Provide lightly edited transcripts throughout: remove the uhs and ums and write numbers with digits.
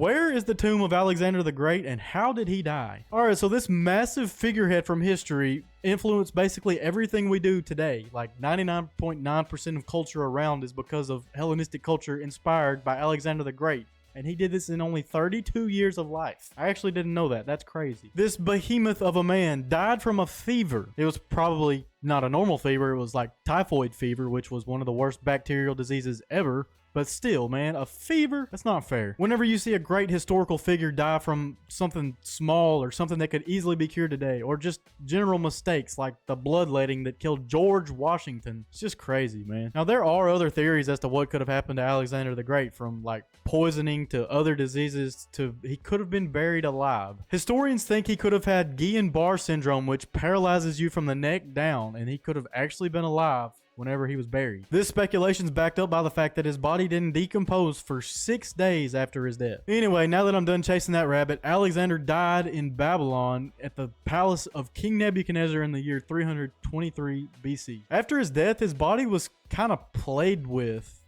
Where is the tomb of Alexander the Great and how did he die? Alright, so this massive figurehead from history influenced basically everything we do today. Like 99.9% of culture around is because of Hellenistic culture inspired by Alexander the Great. And he did this in only 32 years of life. I actually didn't know that. That's crazy. This behemoth of a man died from a fever. It was probably not a normal fever. It was like typhoid fever, which was one of the worst bacterial diseases ever. But still, man, a fever? That's not fair. Whenever you see a great historical figure die from something small or something that could easily be cured today, or just general mistakes like the bloodletting that killed George Washington, it's just crazy, man. Now, there are other theories as to what could have happened to Alexander the Great, from like poisoning to other diseases to he could have been buried alive. Historians think he could have had Guillain-Barré syndrome, which paralyzes you from the neck down, and he could have actually been alive whenever he was buried. This speculation is backed up by the fact that his body didn't decompose for 6 days after his death. Anyway, now that I'm done chasing that rabbit, Alexander died in Babylon at the palace of King Nebuchadnezzar in the year 323 BC. After his death, his body was kind of played with,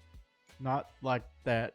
not like that,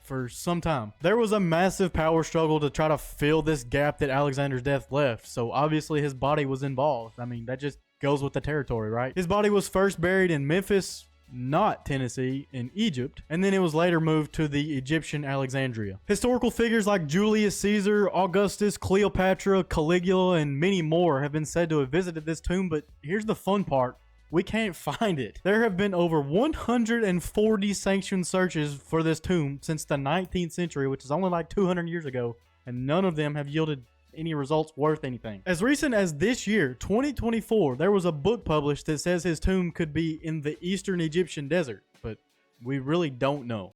for some time. There was a massive power struggle to try to fill this gap that Alexander's death left, so obviously his body was involved. I mean, that just goes with the territory, right? His body was first buried in Memphis, not Tennessee, in Egypt, and then it was later moved to the Egyptian Alexandria. Historical figures like Julius Caesar, Augustus, Cleopatra, Caligula, and many more have been said to have visited this tomb, but here's the fun part. We can't find it. There have been over 140 sanctioned searches for this tomb since the 19th century, which is only like 200 years ago, and none of them have yielded any results worth anything. As recent as this year, 2024, there was a book published that says his tomb could be in the eastern Egyptian desert, but we really don't know.